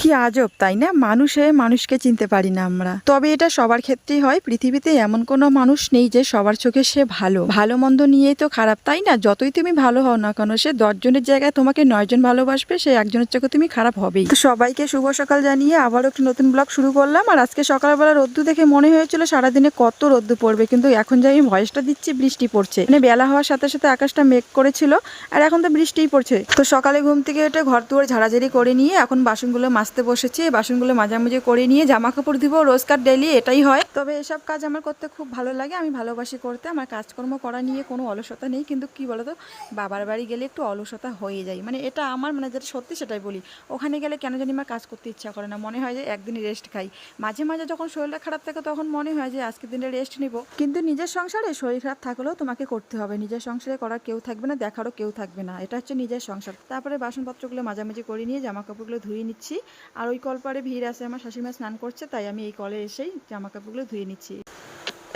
কি আজব তাই না, মানুষ হয়ে মানুষকে চিনতে পারি না আমরা। তবে এটা সবার ক্ষেত্রেই হয়, পৃথিবীতে এমন কোনো মানুষ নেই যে সবার চোখে সে ভালো। ভালো মন্দ নিয়েই তো খারাপ, তাই না? যতই তুমি ভালো হও না কেন, সে 10 জনের জায়গায় তোমাকে 9 জন ভালোবাসবে, সে একজনের চোখে তুমি খারাপ হবেই। তো সবাইকে শুভ সকাল জানিয়ে আবারও একটি নতুন ব্লগ শুরু করলাম। আর আজকে সকালবেলা রোদ্দু দেখে মনে হয়েছিল সারাদিনে কত রোদ্দু পড়বে, কিন্তু এখন যে আমি ভয়েসটা দিচ্ছি বৃষ্টি পড়ছে। মানে বেলা হওয়ার সাথে সাথে আকাশটা মেঘ করেছিল আর এখন তো বৃষ্টিই পড়ছে। তো সকালে ঘুম থেকে উঠে ঘর দুয়ার ঝাড়াঝাড়ি করে নিয়ে এখন বাসনগুলো মাজতে বসেছি। বাসনগুলো মাঝামাঝি করে নিয়ে জামা কাপড় দিব রোজকার ডেইলি, এটাই হয়। তবে এসব কাজ আমার করতে খুব ভালো লাগে, আমি ভালোবাসি করতে। আমার কাজকর্ম করা নিয়ে কোনো অলসতা নেই, কিন্তু কি বলতো, বাবার বাড়ি গেলে একটু অলসতা হয়ে যায়। মানে এটা আমার মানে যেটা সত্যি সেটাই বলি। ওখানে গেলে কেন জানি আমার কাজ করতে ইচ্ছা করে না, মনে হয় যে একদিন রেস্ট খাই। মাঝে মাঝে যখন শরীরটা খারাপ থাকে তখন মনে হয় যে আজকের দিনে রেস্ট নিব, কিন্তু নিজের সংসারে শরীর খারাপ থাকলেও তোমাকে করতে হবে। নিজের সংসারে করার কেউ থাকবে না, দেখারও কেউ থাকবে না, এটা হচ্ছে নিজের সংসার। তারপরে বাসনপত্রগুলো মাঝামাঝি করে নিয়ে জামা কাপড়গুলো ধুয়ে নিচ্ছি। আর ওই কলপারে ভিড় আছে, আমার শাশুড়ি মা স্নান করছে, তাই আমি এই কলে এসেই জামা কাপড়গুলো ধুয়ে নিচ্ছি।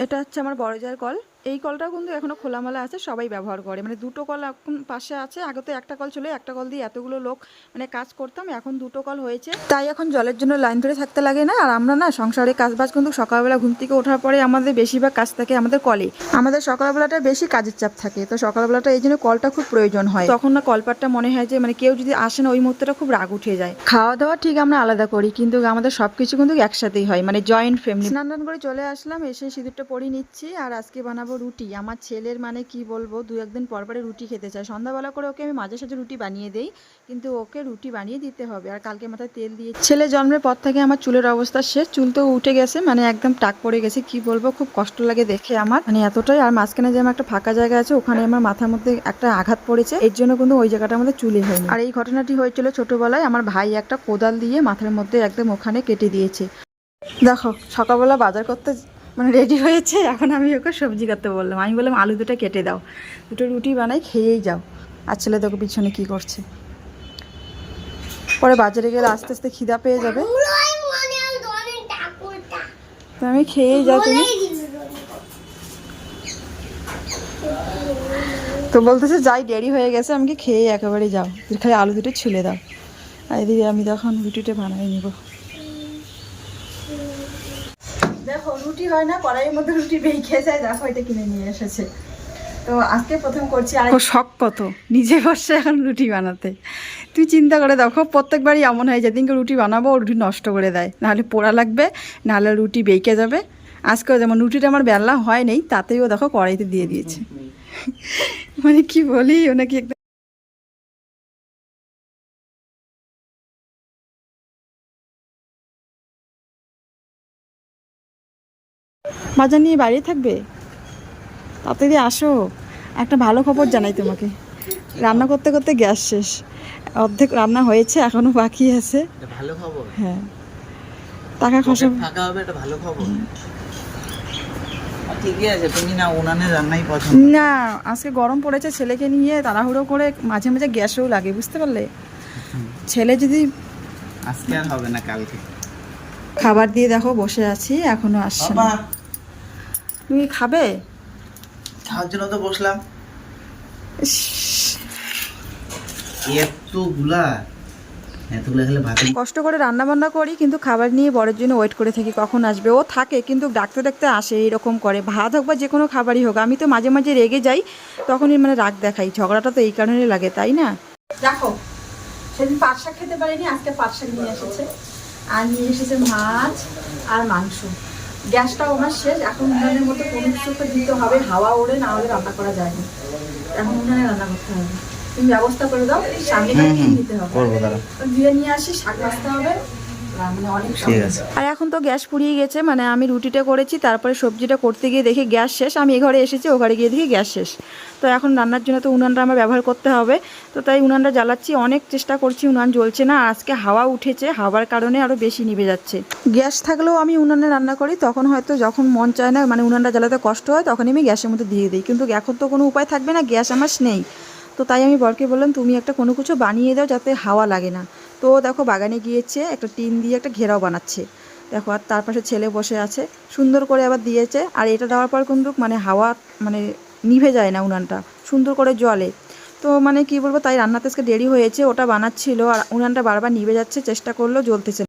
এটা হচ্ছে আমার বড় জায়ের কল। এই কলটাও কিন্তু এখনো খোলামেলা আছে, সবাই ব্যবহার করে। মানে দুটো কল এখন পাশে আছে, আগে তো একটা কল ছিল, একটা কল দিয়ে এতগুলো লোক মানে কাজ করতাম, এখন দুটো কল হয়েছে, তাই এখন জলের জন্য লাইন ধরে থাকতে লাগে না। আর আমরা না সংসারে কাজবাজ কিন্তু সকালবেলা ঘুম থেকে ওঠার পরে আমাদের বেশিরভাগ কাজ থাকে আমাদের কলে। আমাদের সকালবেলাটা বেশি কাজের চাপ থাকে, তো সকালবেলাটা এই জন্য কলটা খুব প্রয়োজন হয়। তখন না কলপাটটা মনে হয় যে মানে কেউ যদি আসে না ওই মুহূর্তটা খুব রাগ উঠে যায়। খাওয়া দাওয়া ঠিক আমরা আলাদা করি, কিন্তু আমাদের সবকিছু কিন্তু একসাথেই হয়, মানে জয়েন্ট ফ্যামিলি। স্নান টান করে চলে আসলাম, এসে সিঁদুরটা পরিয়ে নিচ্ছি। আর আজকে বানাবো রুটি। আমার ছেলের মানে কি বলবো, 2-1 দিন পর পরে রুটি খেতে চায়। সন্ধ্যাবেলা করে ওকে আমি মাঝে সাঝে রুটি বানিয়ে দেই, কিন্তু ওকে রুটি বানিয়ে দিতে হবে। আর কালকে মাথায় তেল দিয়ে, ছেলে জন্মের পর থেকে আমার চুলের অবস্থা শেষ, চুল তো উঠে গেছে, মানে একদম টাক পড়ে গেছে। কি বলবো, খুব কষ্ট লাগে দেখে আমার, মানে এতটাই। আর মাঝখানে যে আমার একটা ফাঁকা জায়গা আছে, ওখানে আমার মাথার মধ্যে একটা আঘাত পড়েছে, এর জন্য কিন্তু ওই জায়গাটা আমাদের চুলই হয়নি। আর এই ঘটনাটি হয়েছিল ছোটবেলায়, আমার ভাই একটা কোদাল দিয়ে মাথার মধ্যে একদম ওখানে কেটে দিয়েছে। দেখো সকালবেলা বাজার করতে মানে রেডি হয়েছে, এখন আমি ওকে সবজি কাটতে বললাম। আমি বললাম আলু দুটো কেটে দাও, দুটো রুটি বানাই, খেয়েই যাও। আর ছেলে দেখো পিছনে কি করছে। পরে বাজারে গেলে আস্তে আস্তে খিদা পেয়ে যাবে, তো আমি খেয়েই যাও তুমি। তো বলতেছে যাই, দেরি হয়ে গেছে, আমাকে খেয়ে একেবারে যাও, খালি আলু দুটো ছুলে দাও। আর এদিকে আমি তখন রুটিটা বানাই নিব। দেখো রুটি হয় না, কড়াইয়ের মধ্যে রুটি বেঁকে যায়। দেখো এটা কিনে নিয়ে এসেছে, তো আজকে প্রথম করছি। আর শখ কত নিজে বসে এখন রুটি বানাতে। তুই চিন্তা করে দেখো, প্রত্যেকবারই এমন হয়, যেদিনকে রুটি বানাবো রুটি নষ্ট করে দেয়, নাহলে পোড়া লাগবে, নাহলে রুটি বেঁকে যাবে। আজকেও যেমন রুটিটা আমার বেলা হয় নেই, তাতেও দেখো কড়াইতে দিয়ে দিয়েছে। মানে কি বলি, ও নাকি একদম বাজার নিয়ে বাইরে থাকবে। তাড়াতাড়ি আসো, একটা ভালো খবর জানাই তোমাকে। রান্না করতে করতে গ্যাস শেষ, অর্ধেক রান্না হয়েছে, এখনো বাকি আছে। ভালো খবর। হ্যাঁ, টাকা খসা ফাঁকা হবে, এটা ভালো খবর। ঠিকই আছে, তুমি না উনানের রান্নাই পছন্দ না। আজকে গরম পড়েছে, ছেলেকে নিয়ে তাড়াহুড়ো করে মাঝে মাঝে গ্যাসও লাগে, বুঝতে পারলে। ছেলে যদি আজকে আর হবে না, কালকে খাবার দিয়ে দেখো বসে আছি, এখনো আসছে না। তুমি খাবে? খাওয়ার জন্য তো বসলাম। এতগুলা খেলে ভাত। কষ্ট করে রান্না বান্না করি, কিন্তু খাবার নিয়ে বরের জন্য ওয়েট করে থাকি কখন আসবে। ও থাকে কিন্তু ডাকতে ডাকতে আসে, এইরকম করে। ভাত হোক বা যে কোনো খাবারই হোক, আমি তো মাঝে মাঝে রেগে যাই, তখনই মানে রাগ দেখাই। ঝগড়াটা তো এই কারণে লাগে, তাই না? দেখো সেদিন পাট শাক খেতে পারিনি, আজকে পাট শাক নিয়ে এসেছে। আর নিয়ে এসেছে মাছ আর মাংস। গ্যাসটাও আমার শেষ, এখন উনানের মতো কোনো কিছু তো দিতে হবে, হাওয়া ওড়ে না হলে রান্না করা যায়নি। এখন উনানে রান্না করতে হবে, তুমি ব্যবস্থা করে দাও। সামনে দিতে হবে, দিয়ে নিয়ে আসি, শাক ভাজতে হবে। আর এখন তো গ্যাস ফুরিয়ে গেছে, মানে আমি রুটিটা করেছি, তারপরে সবজিটা করতে গিয়ে দেখি গ্যাস শেষ। আমি এ ঘরে এসেছি, ও ঘরে গিয়ে দেখি গ্যাস শেষ। তো এখন রান্নার জন্য তো উনানটা আমার ব্যবহার করতে হবে, তো তাই উনানটা জ্বালাচ্ছি। অনেক চেষ্টা করছি, উনান জ্বলছে না। আজকে হাওয়া উঠেছে, হাওয়ার কারণে আরও বেশি নিভে যাচ্ছে। গ্যাস থাকলেও আমি উনানে রান্না করি, তখন হয়তো যখন মন চায় না, মানে উনানটা জ্বালাতে কষ্ট হয়, তখন আমি গ্যাসের মধ্যে দিয়ে দিই। কিন্তু এখন তো কোনো উপায় থাকবে না, গ্যাস আমার নেই। তো তাই আমি বরকে বললাম তুমি একটা কোনো কিছু বানিয়ে দাও যাতে হাওয়া লাগে না। তো দেখো বাগানে গিয়েছে, একটা টিন দিয়ে একটা ঘেরাও বানাচ্ছে। দেখো, আর তার পাশে ছেলে বসে আছে, সুন্দর করে আবার দিয়েছে। আর এটা দেওয়ার পর কিন্তু মানে হাওয়া মানে নিভে যায় না, উনানটা সুন্দর করে জ্বলে। তো মানে কি বলবো, তাই রান্নাতে আজকে দেরি হয়েছে। ওটা বানাচ্ছিল আর উনানটা বারবার নিভে যাচ্ছে, চেষ্টা করলো, জ্বলতেছে।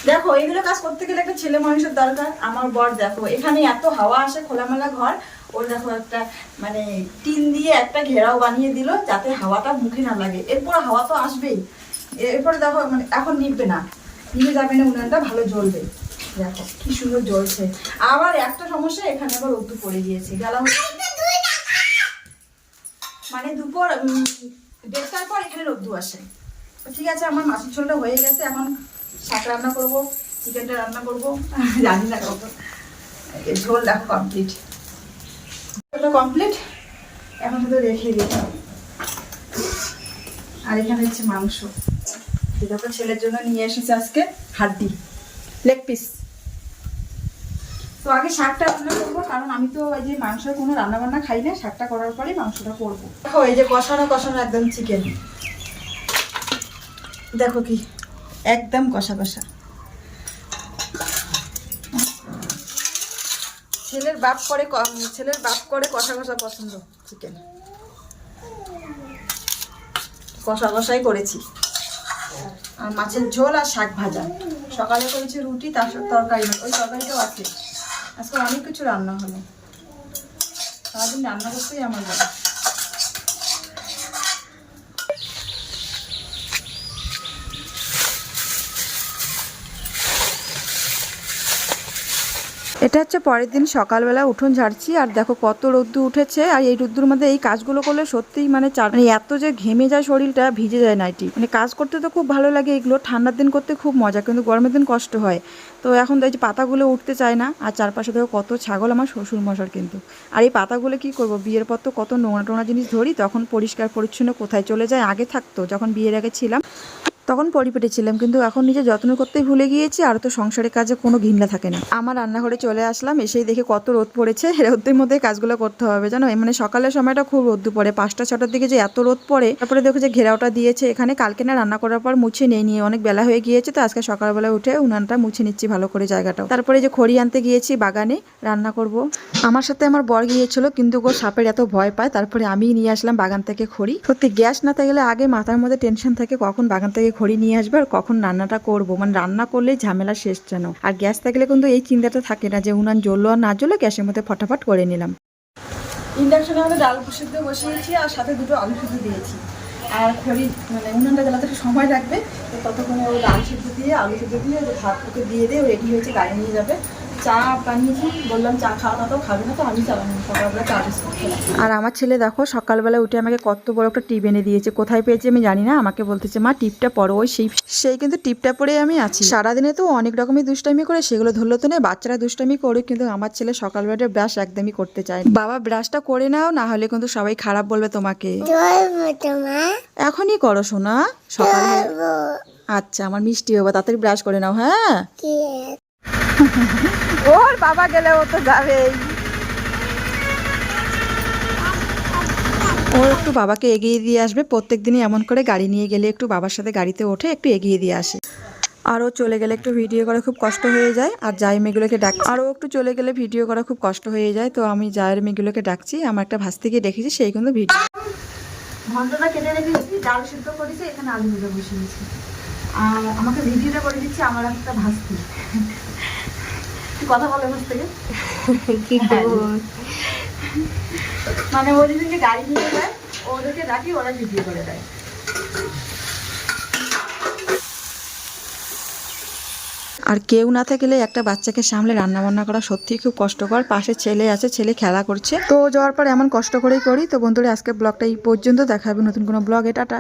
দেখো এইগুলো কাজ করতে গেলে একটা ছেলে মানুষের দরকার। আমার বর দেখো এখানে এত হাওয়া আসে, খোলামেলা ঘর, ওর দেখো একটা মানে টিন দিয়ে একটা ঘেরাও বানিয়ে দিল যাতে হাওয়াটা মুখে না লাগে। এরপর হাওয়া তো আসবেই, এরপরে দেখো মানে এখন নিভবে না, নিভে যাবে না, উনানটা ভালো জ্বলবে। দেখো কি সুন্দর জ্বলছে। আবার একটা সমস্যা, এখানে আবার রোদ্দু পড়ে গিয়েছে, জ্বালা হচ্ছে মানে দুপুর 1:30টার পর এখানে রোদ্দু আসে। ঠিক আছে, আমার মাছের ঝোলটা হয়ে গেছে, এখন শাক রান্না করবো, চিকেনটা রান্না করবো, জানি না করবো। ঝোল দেখো কমপ্লিট, কমপ্লিট, এখন শুধু রেখে দিতে হবে। আর এখানে হচ্ছে মাংস, যেটা তো ছেলের জন্য নিয়ে এসেছে আজকে, হাড্ডি, লেগ পিস। তো আগে শাকটা রান্না করবো, কারণ আমি তো এই যে মাংসের কোনো রান্না বান্না খাই না, শাকটা করার পরেই মাংসটা করবো। দেখো এই যে কষানো কষানো একদম চিকেন, দেখো কি একদম কষা কষা। ছেলের বাপ করে কষা কষা পছন্দ, চিকেন কষা কষাই করেছি। আর মাছের ঝোল আর শাক ভাজা, সকালে করেছি রুটি, তার সাথে তরকারি, ওই তরকারিটাও আছে। আজকে অনেক কিছু রান্না হলো, সারাদিন রান্না করতেই আমার ভালো। এটা হচ্ছে পরের দিন সকালবেলা উঠোন ঝাড়ছি, আর দেখো কত রোদ্দু উঠেছে। আর এই রোদ্দুর মধ্যে এই কাজগুলো করলে সত্যিই মানে এত যে ঘেমে যায়, শরীরটা ভিজে যায় নাইটি। মানে কাজ করতে তো খুব ভালো লাগে, এগুলো ঠান্ডার দিন করতে খুব মজা, কিন্তু গরমের দিন কষ্ট হয়। তো এখন তো এই যে পাতাগুলো উঠতে চায় না, আর চারপাশে দেখো কত ছাগল, আমার শ্বশুর মশার কিন্তু। আর এই পাতাগুলো কি করব, বিয়ের পর তো কত নোংরা টোংরা জিনিস ধরি, তখন পরিষ্কার পরিচ্ছন্ন কোথায় চলে যায়। আগে থাকতো, যখন বিয়ের আগে ছিলাম তখন পরিপেটে ছিলাম, কিন্তু এখন নিজে যত্ন করতেই ভুলে গিয়েছি। আর তো সংসারের কাজে কোনো ঘিন্না থাকে না। আমার রান্নাঘরে চলে আসলাম, এসেই দেখে কত রোদ পড়েছে। রোদ্দের মধ্যে কাজগুলো করতে হবে জানো, মানে সকালের সময়টা খুব রোদ্দু পড়ে, 5টা-6টার দিকে যে এত রোদ পড়ে। তারপরে দেখো যে ঘেরাওটা দিয়েছে এখানে, কালকে না রান্না করার পর মুছে নিয়ে অনেক বেলা হয়ে গিয়েছে, তো আজকে সকালবেলা উঠে উনানটা মুছে নিচ্ছি ভালো করে জায়গাটাও। তারপরে যে খড়ি আনতে গিয়েছি বাগানে, রান্না করব। আমার সাথে আমার বর গিয়েছিল, কিন্তু ও সাপের এত ভয় পায়, তারপরে আমি নিয়ে আসলাম বাগান থেকে খড়ি। সত্যি গ্যাস না থাকলে আগে মাথার মধ্যে টেনশন থাকে কখন বাগান থেকে খড়ি নিয়ে আসবে আর কখন রান্নাটা করব। মানে রান্না করলেই ঝামেলা শেষ যেন। আর গ্যাস থাকলে কিন্তু এই চিন্তাটা থাকে না যে উনান জ্বললো আর না জ্বললো, গ্যাসের মধ্যে ফটাফট করে নিলাম। ইন্ডাকশনে আমরা ডাল সিদ্ধ বসিয়েছি, আর সাথে 2টো আলু সিদ্ধ দিয়েছি। আর খড়ি মানে উনানটা জ্বালাতে একটু সময় লাগবে, তো ততক্ষণে ওই ডাল সিদ্ধ দিয়ে আলু সিদ্ধ দিয়ে ভাত ওকে দিয়ে দিয়ে রেডি হয়েছে, গাড়ি নিয়ে যাবে। চা বানিয়েছি, বললাম চা খাওয়া না তো খাবে না, তো আমি চালানো সকালবেলা চা বিস্কুট খেলাম। আর আমার ছেলে দেখো সকালবেলা উঠে আমাকে কত বড় একটা টিপ এনে দিয়েছে, কোথায় পেয়েছে আমি জানি না, আমাকে বলতেছে মা টিপটা পরো। ওই সেই কিন্তু টিপটা পরে আমি আছি। সারাদিনে তো অনেক রকমই দুষ্টামি করে, সেগুলো ধরলো তো নেই, বাচ্চারা দুষ্টামি করে, কিন্তু আমার ছেলে সকালবেলা ব্রাশ একদমই করতে চায় না। বাবা ব্রাশটা করে নাও, না হলে কিন্তু সবাই খারাপ বলবে তোমাকে। এখনই করো শোনা, সকালে। আচ্ছা আমার মিষ্টি বাবা, তাড়াতাড়ি ব্রাশ করে নাও। হ্যাঁ ওর বাবা গেলে ও তো যাবেই, ও একটু বাবাকে এগিয়ে দিয়ে আসবে। প্রত্যেকদিনই এমন করে গাড়ি নিয়ে গেলে একটু বাবার সাথে গাড়িতে ওঠে, একটু এগিয়ে দিয়ে আসে। আরও চলে গেলে একটু ভিডিও করা খুব কষ্ট হয়ে যায়, আর যাই মেয়েগুলোকে ডাক, আরও একটু চলে গেলে ভিডিও করা খুব কষ্ট হয়ে যায়। তো আমি যায়ের মেয়েগুলোকে ডাকছি, আমার একটা ভাস্তিকে দেখেছি, সেই কিন্তু ভিডিও ঘন্টটা কেটে রেখেছি, ডাল সিদ্ধ করেছি, এখানে আলু ভেজে বসিয়েছি। আর আমাকে ভিডিওটা করে দিচ্ছি আমার একটা ভাস্তি। কথা বলে বস থেকে মানে ওই দিনকে গাড়ি নিয়ে যায়, ওদেরকে ডাকি, ওরা ভিডিও করে দেয়। আর কেউ না থাকলে একটা বাচ্চাকে সামলে রান্না বান্না করা সত্যিই খুব কষ্টকর। পাশে ছেলে আছে, ছেলে খেলা করছে, তো যাওয়ার পর এমন কষ্ট করেই করি। তো বন্ধুরা আজকে ব্লগটা এই পর্যন্ত, দেখা হবে নতুন কোনো ব্লগে, টাটা।